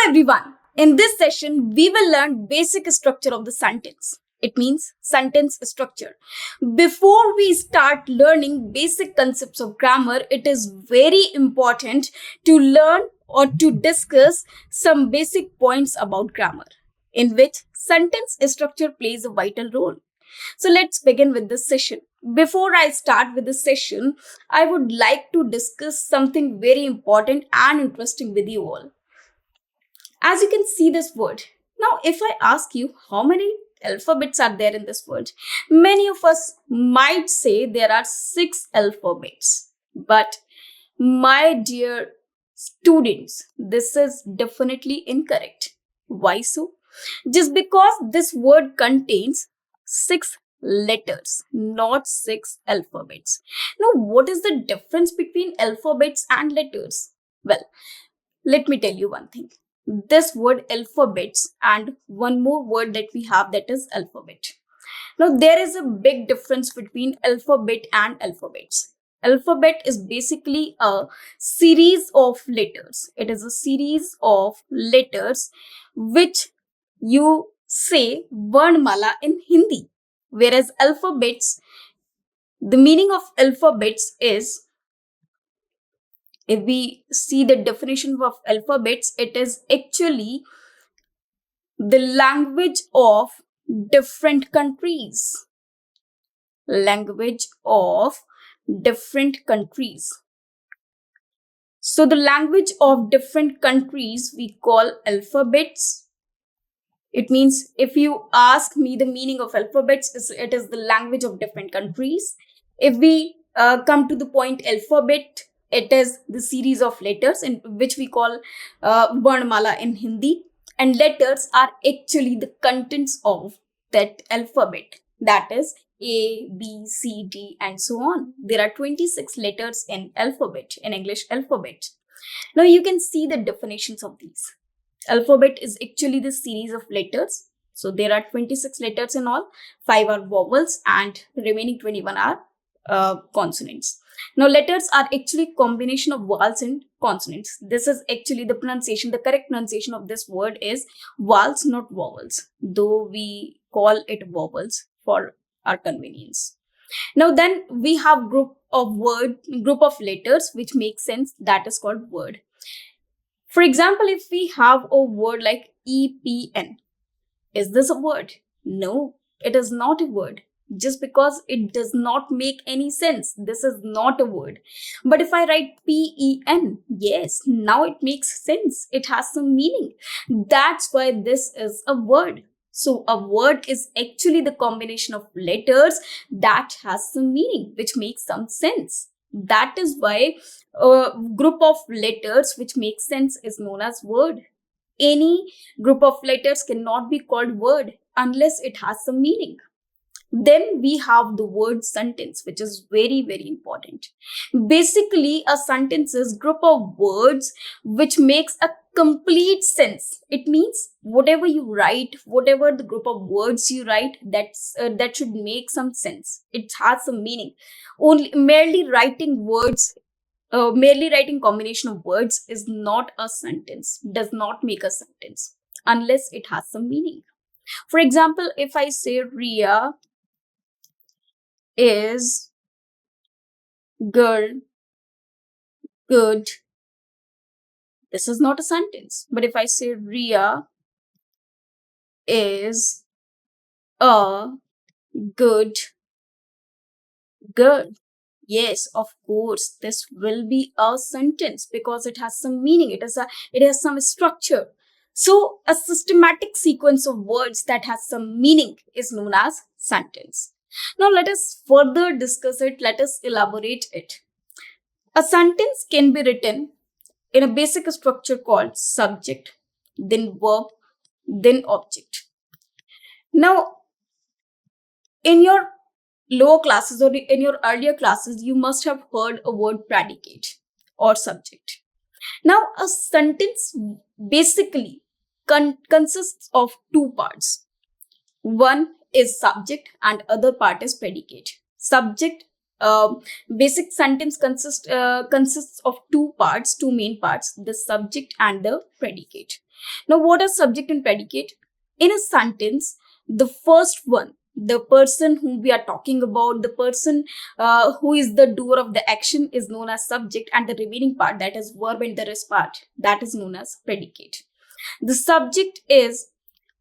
everyone. In this session, we will learn basic structure of the sentence. It means sentence structure. Before we start learning basic concepts of grammar, it is very important to learn or to discuss some basic points about grammar, in which sentence structure plays a vital role. So let's begin with this session. Before I start with the session, I would like to discuss something very important and interesting with you all. As you can see this word. Now, if I ask you how many alphabets are there in this word, many of us might say there are 6 alphabets. But my dear students, this is definitely incorrect. Why so? Just because this word contains 6 letters, not 6 alphabets. Now, what is the difference between alphabets and letters? Well, let me tell you one thing. This word alphabets and one more word that we have, that is alphabet. Now, there is a big difference between alphabet and alphabets. Alphabet is basically a series of letters. It is a series of letters which you say Varnmala in Hindi. Whereas alphabets, the meaning of alphabets is, if we see the definition of alphabets, it is actually the language of different countries. Language of different countries. So the language of different countries we call alphabets. It means if you ask me the meaning of alphabets, it is the language of different countries. If we come to the point alphabet, it is the series of letters in which we call Varnmala in Hindi. And letters are actually the contents of that alphabet. That is A, B, C, D, and so on. There are 26 letters in alphabet, in English alphabet. Now you can see the definitions of these. Alphabet is actually the series of letters. So there are 26 letters in all. 5 are vowels and remaining 21 are consonants. Now, letters are actually combination of vowels and consonants. This is actually the pronunciation. The correct pronunciation of this word is vowels, not vowels, though we call it vowels for our convenience. Now, then we have group of letters which make sense. That is called word. For example, if we have a word like EPN, is this a word? No, it is not a word. Just because it does not make any sense, this is not a word. But if I write PEN, yes, now it makes sense. It has some meaning. That's why this is a word. So a word is actually the combination of letters that has some meaning, which makes some sense. That is why a group of letters which makes sense is known as word. Any group of letters cannot be called word unless it has some meaning. Then we have the word sentence, which is very, very important. Basically, a sentence is group of words which makes a complete sense. It means whatever you write, whatever the group of words you write, that should make some sense. It has some meaning. Only merely writing words, merely writing combination of words is not a sentence. Does not make a sentence unless it has some meaning. For example, if I say Ria is girl good, this is not a sentence. But if I say Ria is a good girl, yes, of course, this will be a sentence because it has some meaning. It has some structure. So a systematic sequence of words that has some meaning is known as sentence. Now let us further discuss it. Let us elaborate it. A sentence can be written in a basic structure called subject, then verb, then object. Now, in your lower classes or in your earlier classes, you must have heard a word predicate or subject. Now, a sentence basically consists of 2 parts. One is subject and other part is predicate. Subject, basic sentence consists of 2 parts, 2 main parts, the subject and the predicate. Now, what are subject and predicate? In a sentence, the first one, the person whom we are talking about, the person who is the doer of the action is known as subject, and the remaining part, that is verb and the rest part, that is known as predicate. The subject is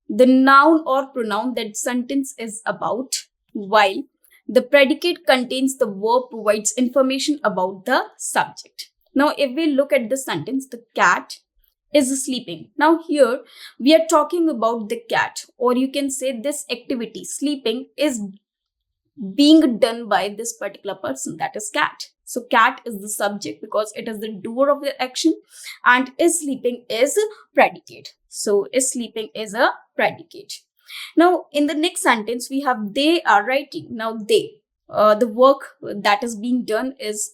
the noun or pronoun that sentence is about, while the predicate contains the verb, provides information about the subject. Now, if we look at the sentence, the cat is sleeping. Now, here we are talking about the cat, or you can say this activity, sleeping, is being done by this particular person, that is cat. So cat is the subject because it is the doer of the action, and is sleeping is predicate. So is sleeping is a predicate. Now in the next sentence we have they are writing. Now they, the work that is being done is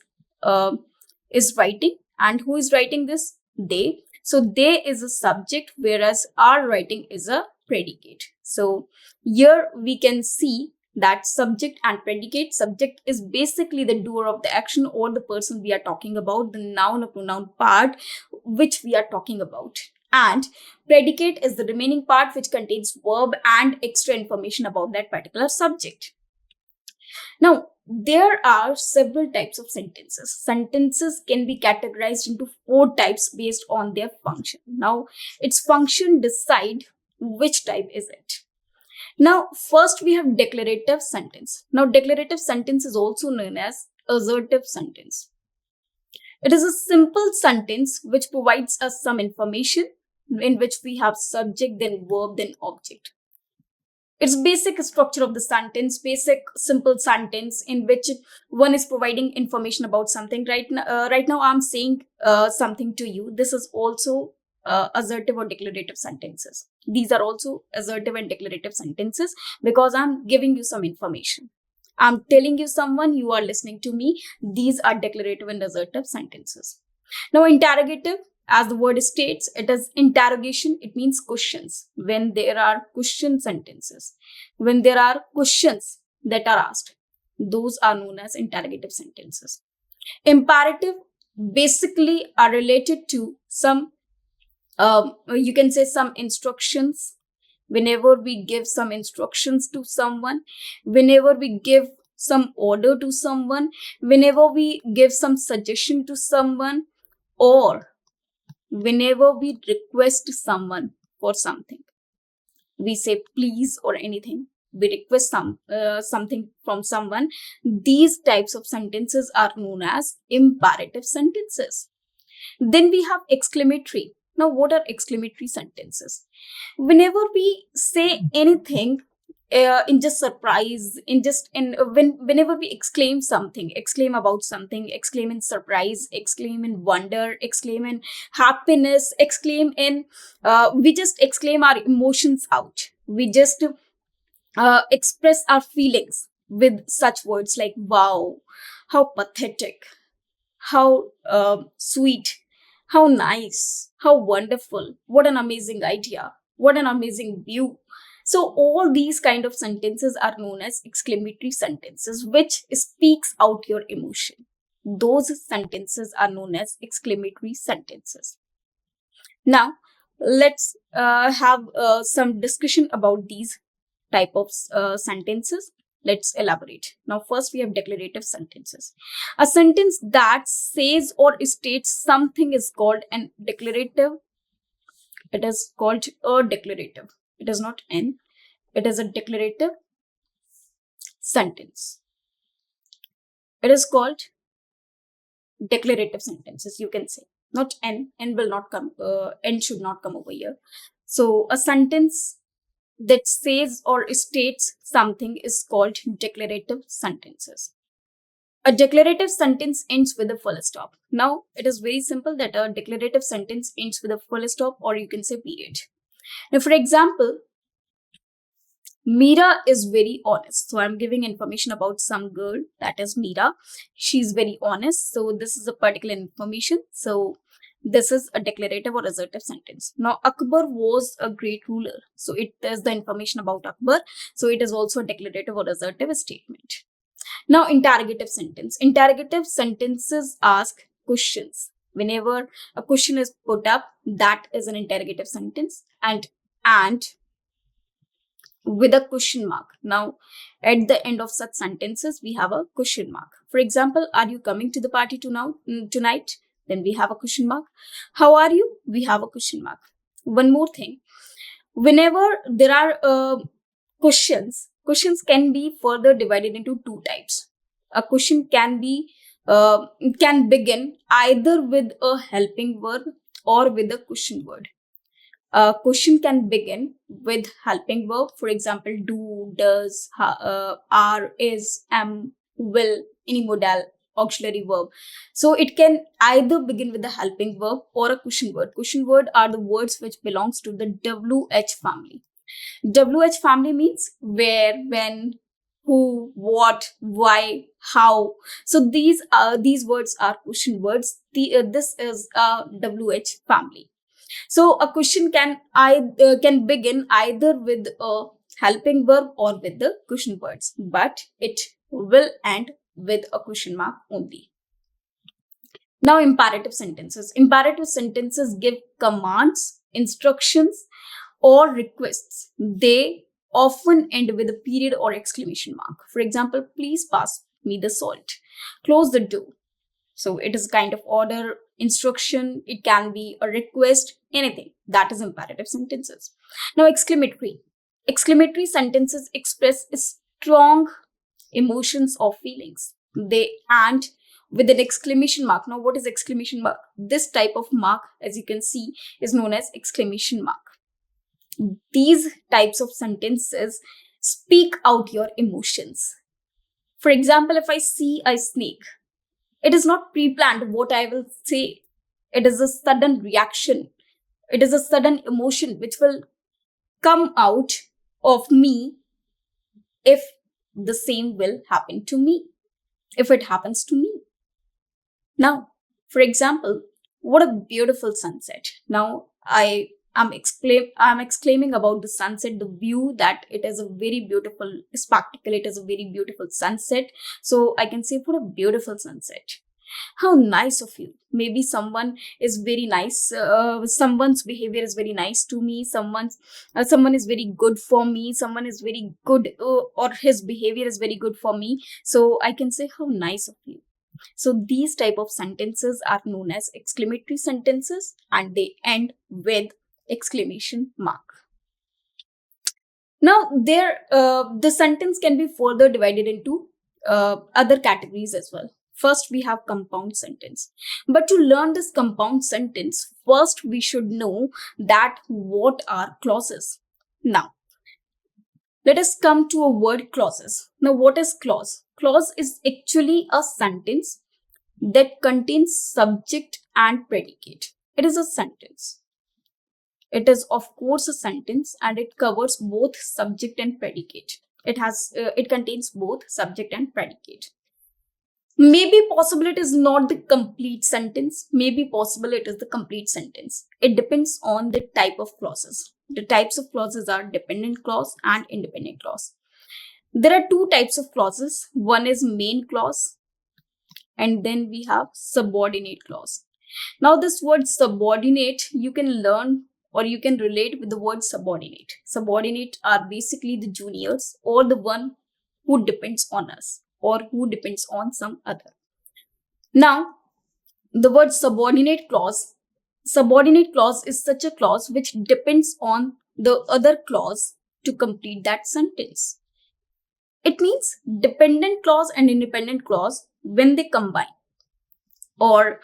writing, and who is writing this? They. So they is a subject, whereas are writing is a predicate. So here we can see that subject and predicate. Subject is basically the doer of the action or the person we are talking about, the noun or pronoun part which we are talking about. And predicate is the remaining part which contains verb and extra information about that particular subject. Now, there are several types of sentences. Sentences can be categorized into 4 types based on their function. Now, its function decide which type is it. Now, first we have declarative sentence. Now, declarative sentence is also known as assertive sentence. It is a simple sentence which provides us some information, in which we have subject, then verb, then object. It's basic structure of the sentence, basic simple sentence in which one is providing information about something. Right now I'm saying something to you. This is also assertive or declarative sentences. These are also assertive and declarative sentences because I'm giving you some information. I'm telling you someone, you are listening to me. These are declarative and assertive sentences. Now, interrogative, as the word states, it is interrogation. It means questions. When there are question sentences, when there are questions that are asked, those are known as interrogative sentences. Imperative basically are related to some, you can say some instructions. Whenever we give some instructions to someone, whenever we give some order to someone, whenever we give some suggestion to someone, or whenever we request someone for something, we say please or anything, we request something from someone, these types of sentences are known as imperative sentences. Then we have exclamatory. Now, what are exclamatory sentences? Whenever we say anything in just surprise, whenever we exclaim something, exclaim about something, exclaim in surprise, exclaim in wonder, exclaim in happiness, exclaim in, we just exclaim our emotions out. We just express our feelings with such words like wow, how pathetic, how sweet, how nice, how wonderful, what an amazing idea, what an amazing view. So all these kind of sentences are known as exclamatory sentences, which speaks out your emotion. Those sentences are known as exclamatory sentences. Now, let's have some discussion about these type of sentences. Let's elaborate. Now, first we have declarative sentences. A sentence that says or states something is called an declarative. It is called a declarative. It is not an. It is a declarative sentence. It is called declarative sentences, you can say. Not an. N will not come. N should not come over here. So, a sentence that says or states something is called declarative sentences. A declarative sentence ends with a full stop. Now, it is very simple that a declarative sentence ends with a full stop, or you can say period. Now, for example, Meera is very honest. So, I'm giving information about some girl, that is Meera. She's very honest. So, this is a particular information. So, this is a declarative or assertive sentence. Now, Akbar was a great ruler. So, it is the information about Akbar. So, it is also a declarative or assertive statement. Now, interrogative sentence. Interrogative sentences ask questions. Whenever a question is put up, that is an interrogative sentence, and with a question mark. Now, at the end of such sentences, we have a question mark. For example, are you coming to the party tonight? Then we have a question mark. How are you? We have a question mark. One more thing. Whenever there are questions can be further divided into two types. A question can begin either with a helping verb or with a question word. A question can begin with helping verb, for example, do, does, are, is, am, will, any modal auxiliary verb. So it can either begin with the helping verb or a question word. Question word are the words which belongs to the WH family. WH family means where, when, who, what, why, how. So these words are question words. This is a WH family. So a question can begin either with a helping verb or with the question words, but it will end with a question mark only. Now, imperative sentences. Imperative sentences give commands, instructions, or requests. They often end with a period or exclamation mark. For example, please pass me the salt. Close the door. So it is kind of order, instruction, it can be a request, anything. That is imperative sentences. Now, exclamatory. Exclamatory sentences express strong emotions or feelings. They end with an exclamation mark. Now, what is exclamation mark? This type of mark, as you can see, is known as exclamation mark. These types of sentences speak out your emotions. For example, if I see a snake, it is not pre-planned what I will say. It is a sudden reaction. It is a sudden emotion which will come out of me if the same will happen to me, if it happens to me. Now, for example, what a beautiful sunset. Now, I'm exclaiming about the sunset, the view, that it is a very beautiful spectacle. It is a very beautiful sunset. So I can say, what a beautiful sunset. How nice of you. Maybe someone is very nice. Someone's behavior is very nice to me. Someone is very good for me. Someone is very good, or his behavior is very good for me. So I can say, how nice of you. So these type of sentences are known as exclamatory sentences, and they end with exclamation mark. Now, the sentence can be further divided into other categories as well. First, we have compound sentence. But to learn this compound sentence, first we should know that what are clauses. Now, let us come to a word clauses. Now, what is clause? Clause is actually a sentence that contains subject and predicate. It is a sentence. It is, of course, a sentence, and it covers both subject and predicate. It contains both subject and predicate. Maybe possible it is not the complete sentence. Maybe possible it is the complete sentence. It depends on the type of clauses. The types of clauses are dependent clause and independent clause. There are two types of clauses. One is main clause, and then we have subordinate clause. Now, this word subordinate, you can learn or you can relate with the word subordinate. Subordinate are basically the juniors, or the one who depends on us, or who depends on some other. Now, the word subordinate clause is such a clause which depends on the other clause to complete that sentence. It means dependent clause and independent clause when they combine. Or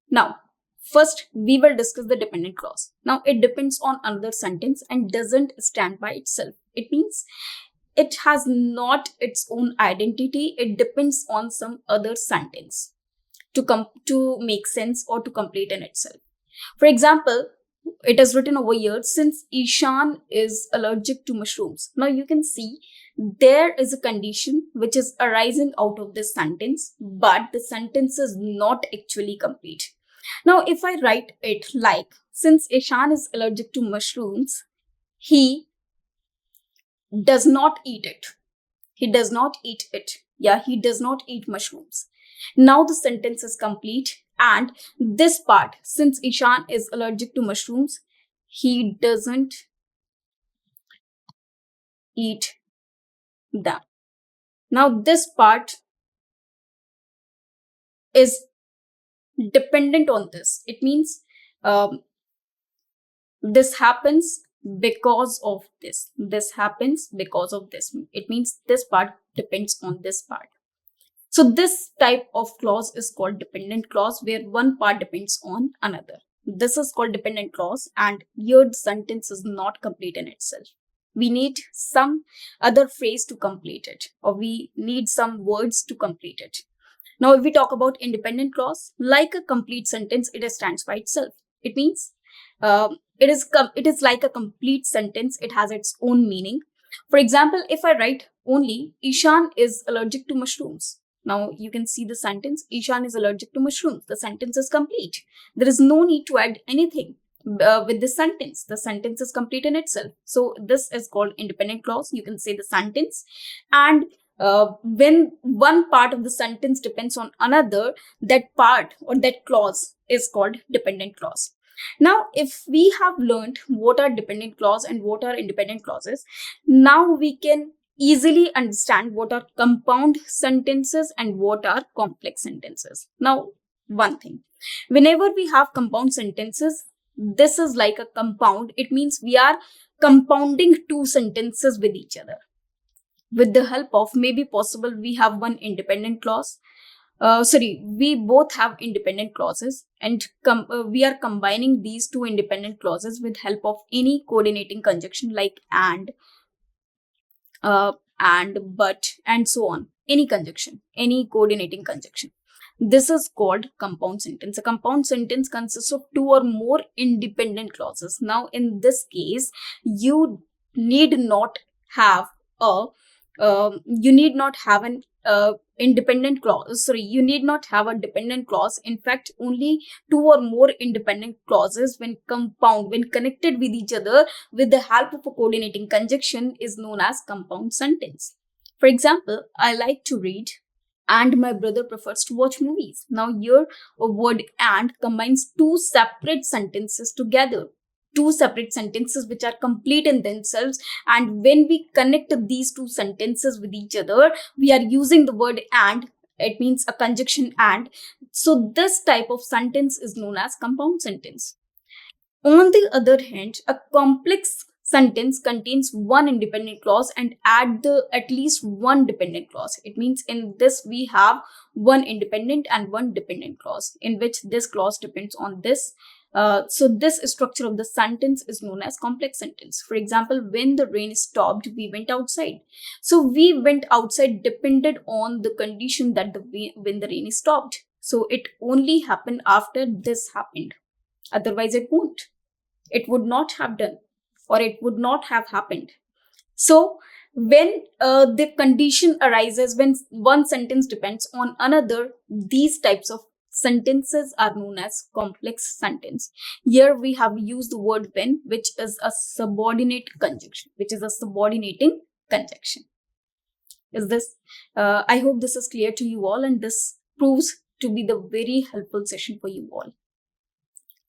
now, first we will discuss the dependent clause. Now, it depends on another sentence and doesn't stand by itself. It means it has not its own identity. It depends on some other sentence to make sense or to complete in itself. For example, it is written over here, since Ishan is allergic to mushrooms. Now you can see there is a condition which is arising out of this sentence, but the sentence is not actually complete. Now, if I write it like, since Ishan is allergic to mushrooms, he does not eat it. He does not eat it. Yeah, he does not eat mushrooms. Now the sentence is complete. And this part, since Ishan is allergic to mushrooms, he doesn't eat them. Now this part is dependent on this. It means this happens because of this. This happens because of this. It means this part depends on this part. So this type of clause is called dependent clause, where one part depends on another. This is called dependent clause, and here the sentence is not complete in itself. We need some other phrase to complete it, or we need some words to complete it. Now, if we talk about independent clause, like a complete sentence, it stands by itself. It means it is like a complete sentence. It has its own meaning. For example, if I write only Ishan is allergic to mushrooms. Now you can see the sentence, Ishan is allergic to mushrooms. The sentence is complete. There is no need to add anything with this sentence. The sentence is complete in itself. So this is called independent clause. You can say the sentence, and when one part of the sentence depends on another, that part or that clause is called dependent clause. Now, if we have learned what are dependent clause and what are independent clauses, now we can easily understand what are compound sentences and what are complex sentences. Now, one thing, whenever we have compound sentences, this is like a compound. It means we are compounding two sentences with each other. With the help of, maybe possible, we have one independent clause. We both have independent clauses, and we are combining these two independent clauses with help of any coordinating conjunction like and, but, and so on. Any conjunction, any coordinating conjunction. This is called compound sentence. A compound sentence consists of two or more independent clauses. Now, in this case, you need not have an independent clause. You need not have a dependent clause. In fact, only two or more independent clauses, when connected with each other with the help of a coordinating conjunction, is known as compound sentence. For example, I like to read and my brother prefers to watch movies. Now here a word and combines two separate sentences together. Two separate sentences which are complete in themselves, and when we connect these two sentences with each other, we are using the word and. It means a conjunction and. So this type of sentence is known as compound sentence. On the other hand, a complex sentence contains one independent clause and at least one dependent clause. It means in this we have one independent and one dependent clause, in which this clause depends on this. So this structure of the sentence is known as complex sentence. For example, when the rain stopped, we went outside. So we went outside depended on the condition that when the rain stopped. So it only happened after this happened. Otherwise, it won't. It would not have done, or it would not have happened. So when the condition arises, when one sentence depends on another, these types of sentences are known as complex sentence. Here we have used the word when, which is a subordinate conjunction, which is a subordinating conjunction. I hope this is clear to you all, and this proves to be the very helpful session for you all.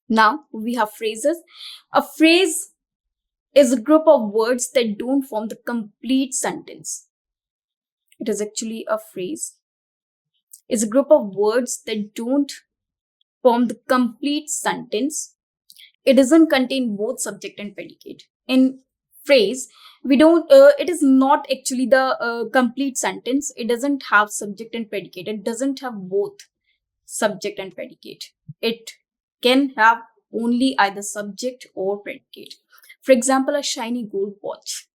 Now we have phrases. A phrase is a group of words that don't form the complete sentence. It is actually a phrase. It's a group of words that don't form the complete sentence. It doesn't contain both subject and predicate. In phrase, it is not actually the complete sentence. It doesn't have subject and predicate. It doesn't have both subject and predicate. It can have only either subject or predicate. For example, a shiny gold watch.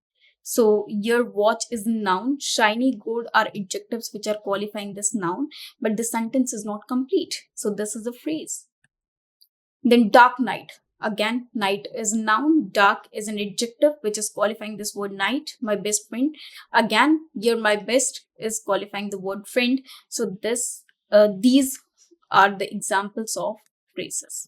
So your watch is noun, shiny gold are adjectives which are qualifying this noun, but the sentence is not complete. So this is a phrase. Then dark night. Again, night is noun, dark is an adjective which is qualifying this word night. My best friend. Again, here my best is qualifying the word friend. So these are the examples of phrases.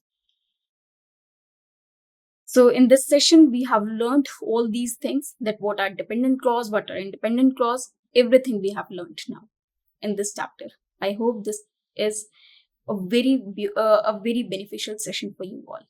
So in this session, we have learned all these things, that what are dependent clause, what are independent clause, everything we have learned now in this chapter. I hope this is a very beneficial session for you all.